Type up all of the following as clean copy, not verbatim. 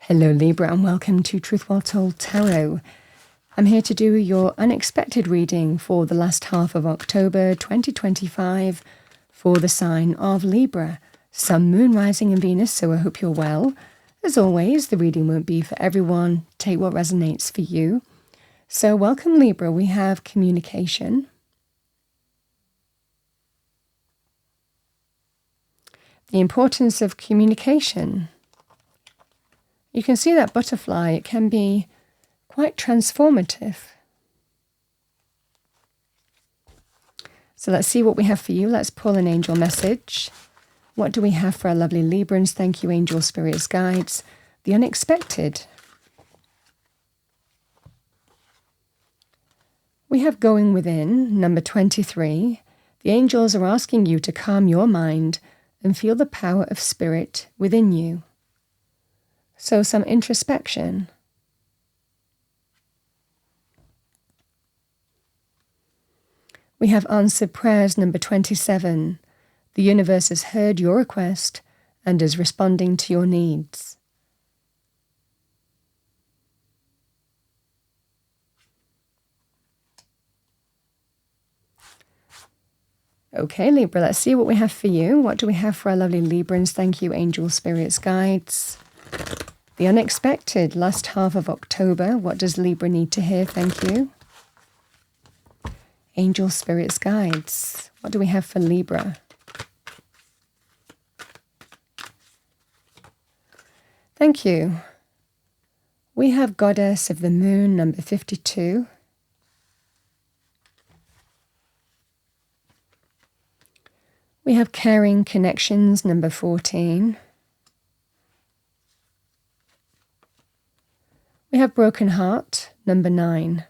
Hello Libra and welcome to Truth Well Told Tarot. I'm here to do your unexpected reading for the last half of October 2025 for the sign of Libra, Sun, Moon, Rising and Venus, so I hope you're well. As always, the reading won't be for everyone. Take what resonates for you. So welcome Libra, we have communication. The importance of communication. You can see that butterfly, it can be quite transformative. So let's see what we have for you. Let's pull an angel message. What do we have for our lovely Librans? Thank you, angel spirits, guides. The unexpected. We have going within, number 23. The angels are asking you to calm your mind and feel the power of spirit within you. So some introspection. We have answered prayers, number 27. The universe has heard your request and is responding to your needs. Okay, Libra, let's see what we have for you. What do we have for our lovely Librans? Thank you, angel spirits, guides. The unexpected, last half of October. What does Libra need to hear? Thank you. Angel spirits, guides. What do we have for Libra? Thank you. We have Goddess of the Moon, number 52. We have Caring Connections, number 14. We have Broken Heart, number 9.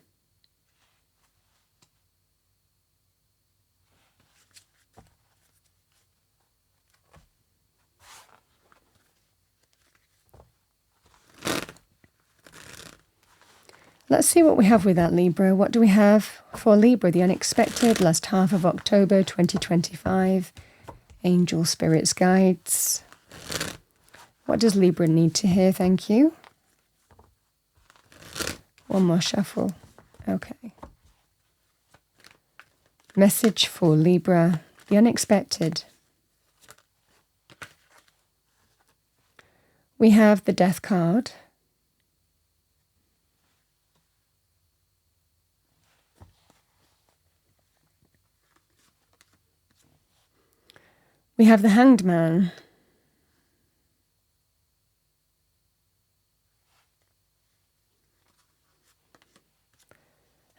Let's see what we have with that, Libra. What do we have for Libra? The unexpected, last half of October 2025. Angel spirits, guides. What does Libra need to hear? Thank you. One more shuffle. Okay. Message for Libra, the unexpected. We have the Death card. We have the Hanged Man.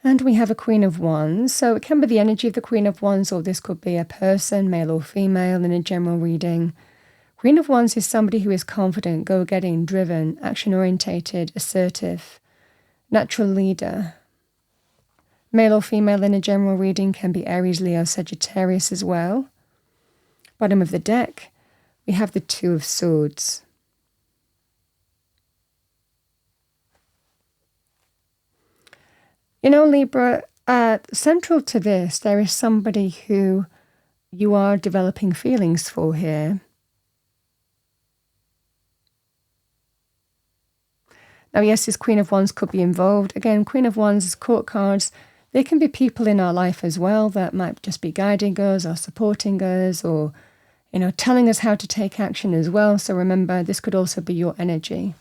And we have a Queen of Wands. So it can be the energy of the Queen of Wands, or this could be a person, male or female, in a general reading. Queen of Wands is somebody who is confident, go-getting, driven, action-orientated, assertive, natural leader. Male or female in a general reading can be Aries, Leo, Sagittarius as well. Bottom of the deck, we have the Two of Swords. You know, Libra, central to this, there is somebody who you are developing feelings for here. Now, yes, this Queen of Wands could be involved. Again, Queen of Wands, court cards, they can be people in our life as well that might just be guiding us or supporting us or, you know, telling us how to take action as well. So remember, this could also be your energy.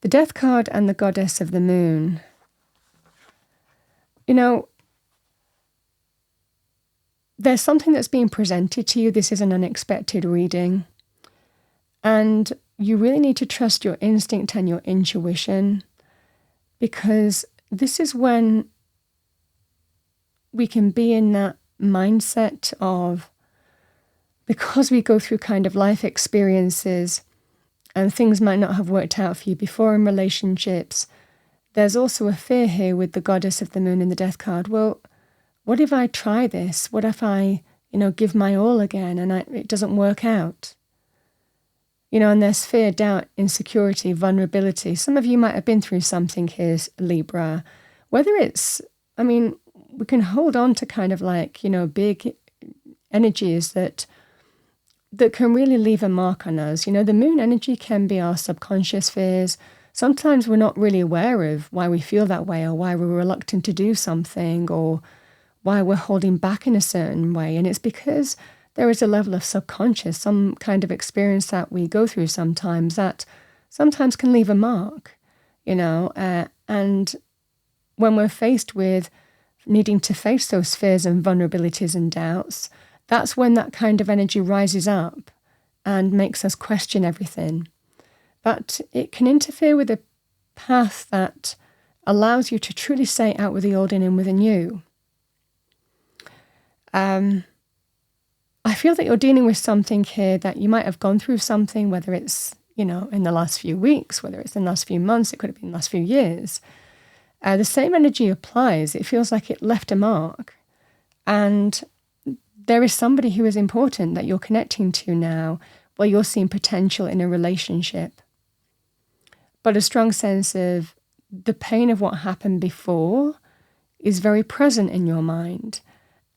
The Death card and the Goddess of the Moon. You know, there's something that's being presented to you. This is an unexpected reading. And you really need to trust your instinct and your intuition, because this is when we can be in that mindset of, because we go through kind of life experiences and things might not have worked out for you before in relationships, there's also a fear here with the Goddess of the Moon in the Death card. Well, what if I try this? What if I, you know, give my all again and it doesn't work out? You know, and there's fear, doubt, insecurity, vulnerability. Some of you might have been through something here, Libra. Whether it's, I mean, we can hold on to kind of like, you know, big energies that that can really leave a mark on us. You know, the moon energy can be our subconscious fears. Sometimes we're not really aware of why we feel that way, or why we're reluctant to do something, or why we're holding back in a certain way. And it's because there is a level of subconscious, some kind of experience that we go through sometimes that sometimes can leave a mark, you know. And when we're faced with needing to face those fears and vulnerabilities and doubts, that's when that kind of energy rises up and makes us question everything. But it can interfere with a path that allows you to truly say out with the old and in with the new. I feel that you're dealing with something here that you might have gone through something, whether it's, you know, in the last few weeks, whether it's in the last few months, it could have been the last few years. The same energy applies. It feels like it left a mark. And there is somebody who is important that you're connecting to now, where you're seeing potential in a relationship. But a strong sense of the pain of what happened before is very present in your mind.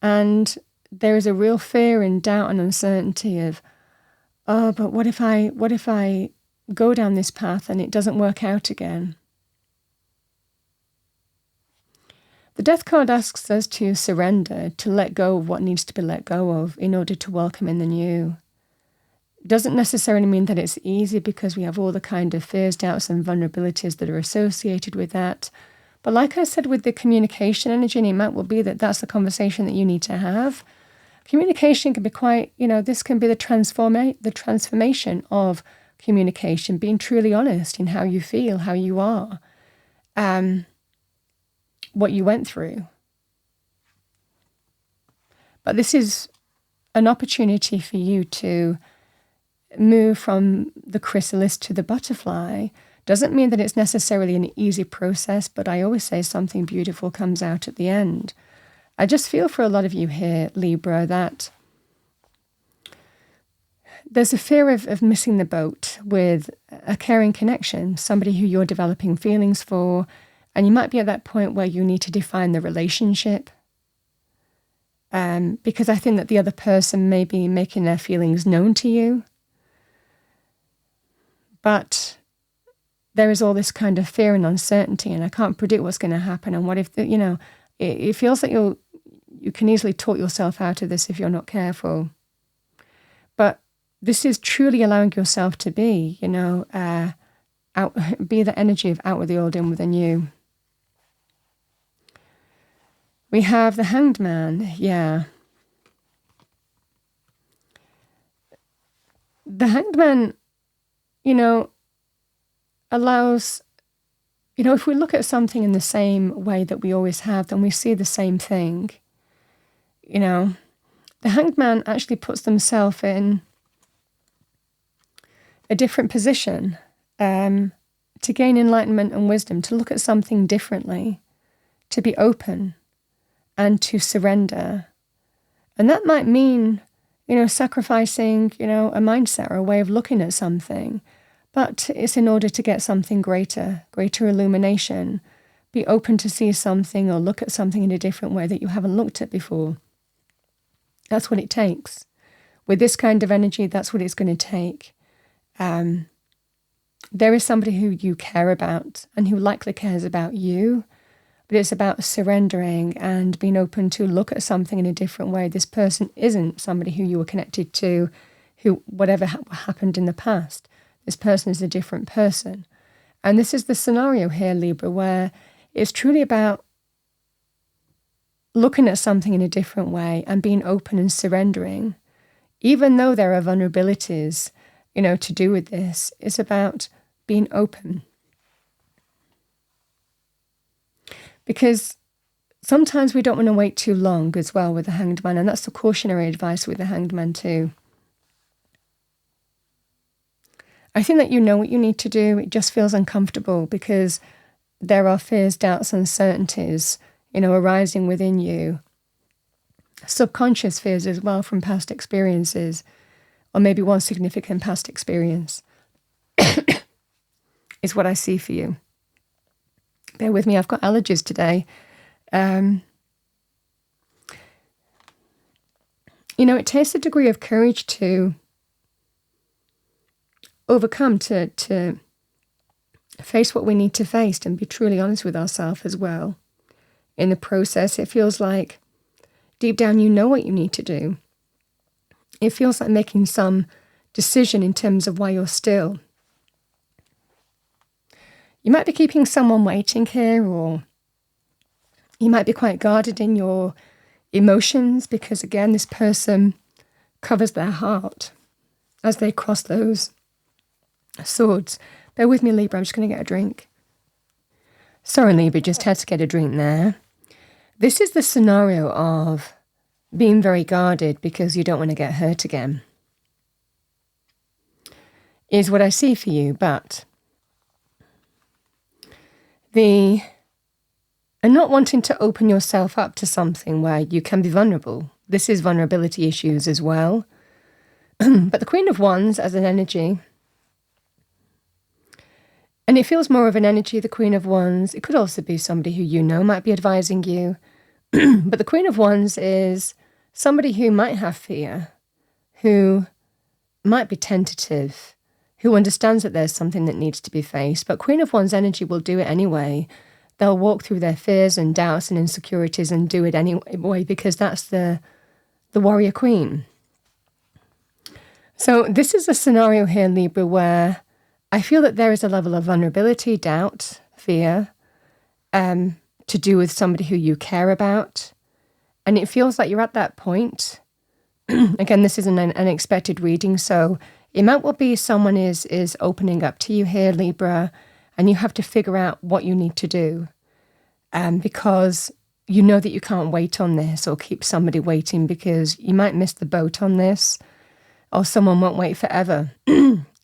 And there is a real fear and doubt and uncertainty of, oh, but what if I go down this path and it doesn't work out again? The Death card asks us to surrender, to let go of what needs to be let go of in order to welcome in the new. It doesn't necessarily mean that it's easy, because we have all the kind of fears, doubts and vulnerabilities that are associated with that. But like I said, with the communication energy, and it might well be that that's the conversation that you need to have. Communication can be quite, you know, this can be the transformation of communication, being truly honest in how you feel, how you are, what you went through. But this is an opportunity for you to move from the chrysalis to the butterfly. Doesn't mean that it's necessarily an easy process, but I always say something beautiful comes out at the end. I just feel for a lot of you here, Libra, that there's a fear of missing the boat with a caring connection, somebody who you're developing feelings for, and you might be at that point where you need to define the relationship. Because I think that the other person may be making their feelings known to you. But there is all this kind of fear and uncertainty, and I can't predict what's going to happen. And what if, you know, it feels like you can easily talk yourself out of this if you're not careful. But this is truly allowing yourself to be, you know, be the energy of out with the old, in with the new. We have the Hanged Man, yeah. The Hanged Man, you know, allows, you know, if we look at something in the same way that we always have, then we see the same thing. You know, the Hanged Man actually puts themselves in a different position to gain enlightenment and wisdom, to look at something differently, to be open and to surrender. And that might mean, you know, sacrificing, you know, a mindset or a way of looking at something. But it's in order to get something greater illumination. Be open to see something or look at something in a different way that you haven't looked at before. That's what it takes. With this kind of energy, that's what it's going to take. There is somebody who you care about and who likely cares about you, but it's about surrendering and being open to look at something in a different way. This person isn't somebody who you were connected to, who whatever happened in the past. This person is a different person. And this is the scenario here, Libra, where it's truly about looking at something in a different way and being open and surrendering. Even though there are vulnerabilities, you know, to do with this, it's about being open. Because sometimes we don't want to wait too long as well with the Hanged Man, and that's the cautionary advice with the Hanged Man too. I think that you know what you need to do. It just feels uncomfortable because there are fears, doubts, uncertainties, you know, arising within you. Subconscious fears as well from past experiences, or maybe one significant past experience is what I see for you. Bear with me, I've got allergies today. You know, it takes a degree of courage to overcome, to face what we need to face and be truly honest with ourselves as well. In the process, it feels like deep down you know what you need to do. It feels like making some decision in terms of why you're still. You might be keeping someone waiting here, or you might be quite guarded in your emotions because, again, this person covers their heart as they cross those swords. Bear with me, Libra, I'm just going to get a drink. Sorry, Libra, just had to get a drink there. This is the scenario of being very guarded because you don't want to get hurt again, is what I see for you. But and not wanting to open yourself up to something where you can be vulnerable. This is vulnerability issues as well. But the Queen of Wands as an energy, and it feels more of an energy, the Queen of Wands. It could also be somebody who you know might be advising you. But the Queen of Wands is somebody who might have fear, who might be tentative, who understands that there's something that needs to be faced. But Queen of Wands energy will do it anyway. They'll walk through their fears and doubts and insecurities and do it anyway because that's the warrior queen. So this is a scenario here, Libra, where I feel that there is a level of vulnerability, doubt, fear, to do with somebody who you care about. And it feels like you're at that point. Again, this is an unexpected reading, so it might well be someone is opening up to you here, Libra, and you have to figure out what you need to do. Because you know that you can't wait on this or keep somebody waiting because you might miss the boat on this, or someone won't wait forever.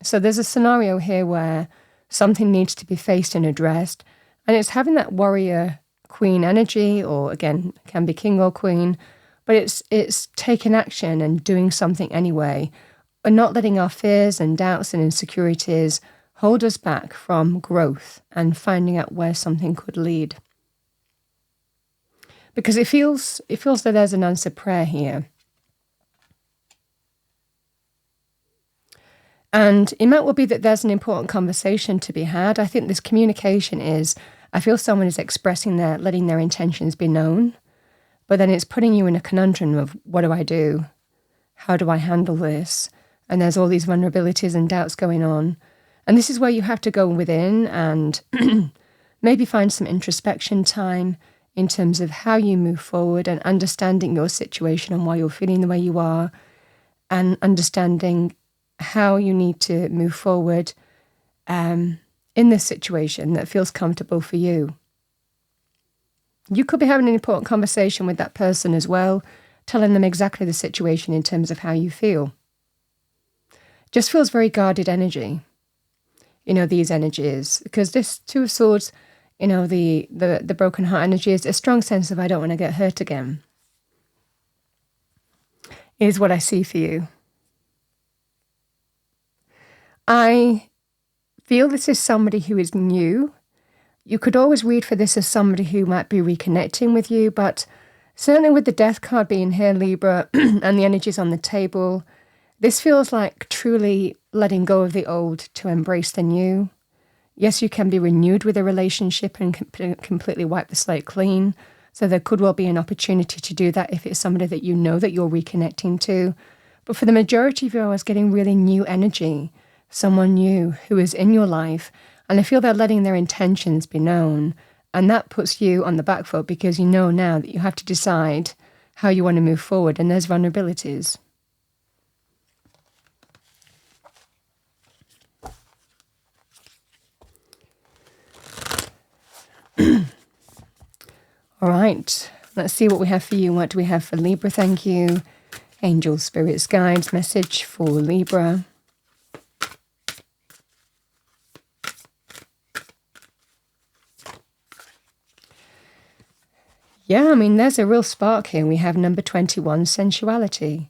So there's a scenario here where something needs to be faced and addressed, and it's having that warrior queen energy, or again, can be king or queen, but it's taking action and doing something anyway, and not letting our fears and doubts and insecurities hold us back from growth and finding out where something could lead. Because it feels that there's an answered prayer here. And it might well be that there's an important conversation to be had. I think this communication I feel someone is expressing letting their intentions be known, but then it's putting you in a conundrum of, what do I do? How do I handle this? And there's all these vulnerabilities and doubts going on. And this is where you have to go within and maybe find some introspection time in terms of how you move forward and understanding your situation and why you're feeling the way you are, and understanding how you need to move forward in this situation that feels comfortable for you. You could be having an important conversation with that person as well, telling them exactly the situation in terms of how you feel. Just feels very guarded energy, these energies, because this Two of Swords, the broken heart energy is a strong sense of, I don't want to get hurt again, is what I see for you. I feel this is somebody who is new. You could always read for this as somebody who might be reconnecting with you, but certainly with the Death card being here, Libra, and the energies on the table, this feels like truly letting go of the old to embrace the new. Yes, you can be renewed with a relationship and completely wipe the slate clean. So there could well be an opportunity to do that if it's somebody that you know that you're reconnecting to. But for the majority of you, I was getting really new energy. Someone new who is in your life, and I feel they're letting their intentions be known, and that puts you on the back foot because you know now that you have to decide how you want to move forward, and there's vulnerabilities. All right, let's see what we have for you. What do we have for Libra? Thank you. Angels, spirits, guides, message for Libra. Yeah, I mean, there's a real spark here. We have number 21, sensuality.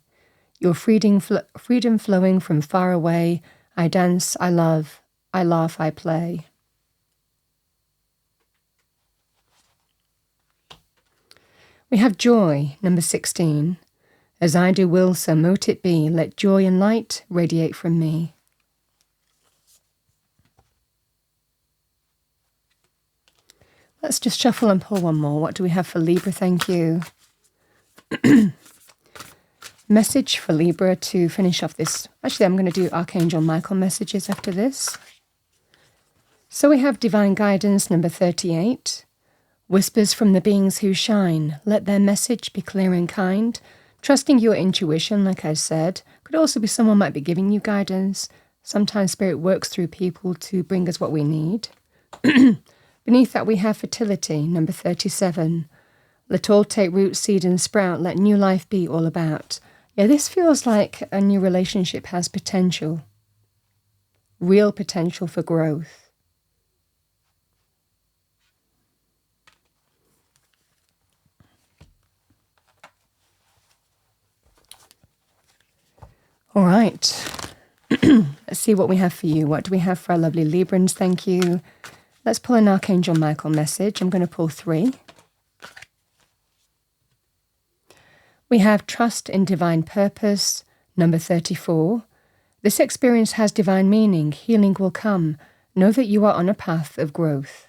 Your freedom flowing from far away. I dance, I love, I laugh, I play. We have joy, number 16. As I do will, so mote it be. Let joy and light radiate from me. Let's just shuffle and pull one more. What do we have for Libra? Thank you. Message for Libra to finish off this. Actually, I'm going to do Archangel Michael messages after this. So we have Divine Guidance, number 38. Whispers from the beings who shine. Let their message be clear and kind. Trusting your intuition, like I said. Could also be someone might be giving you guidance. Sometimes Spirit works through people to bring us what we need. Beneath that we have Fertility, number 37. Let all take root, seed and sprout. Let new life be all about. Yeah, this feels like a new relationship has potential. Real potential for growth. All right. Let's see what we have for you. What do we have for our lovely Librans? Thank you. Let's pull an Archangel Michael message. I'm going to pull 3. We have Trust in Divine Purpose, number 34. This experience has divine meaning. Healing will come. Know that you are on a path of growth.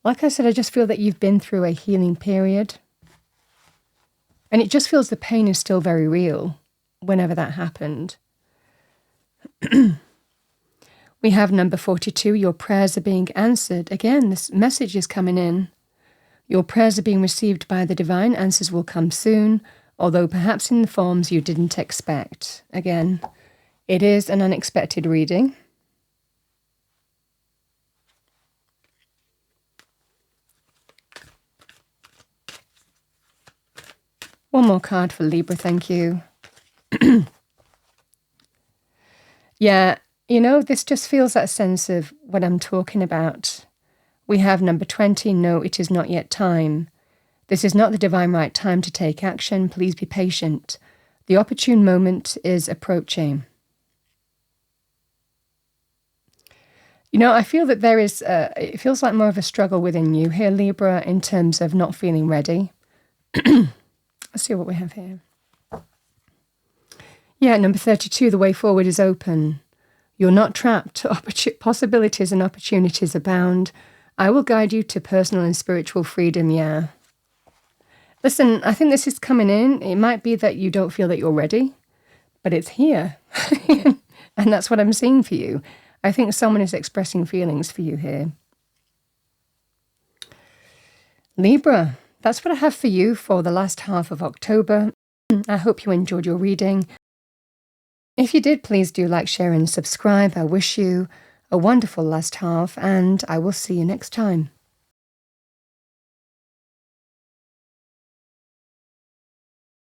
Like I said, I just feel that you've been through a healing period. And it just feels the pain is still very real whenever that happened. We have number 42, your prayers are being answered. Again, this message is coming in. Your prayers are being received by the divine. Answers will come soon, although perhaps in the forms you didn't expect. Again, it is an unexpected reading. One more card for Libra, thank you. Yeah, you know, this just feels that sense of what I'm talking about. We have number 20, no, it is not yet time. This is not the divine right time to take action. Please be patient. The opportune moment is approaching. You know, I feel that there is, it feels like more of a struggle within you here, Libra, in terms of not feeling ready. Let's see what we have here. Yeah, number 32, the way forward is open. You're not trapped. Possibilities and opportunities abound. I will guide you to personal and spiritual freedom, yeah. Listen, I think this is coming in. It might be that you don't feel that you're ready, but it's here. And that's what I'm seeing for you. I think someone is expressing feelings for you here. Libra, that's what I have for you for the last half of October. I hope you enjoyed your reading. If you did, please do like, share and subscribe. I wish you a wonderful last half, and I will see you next time.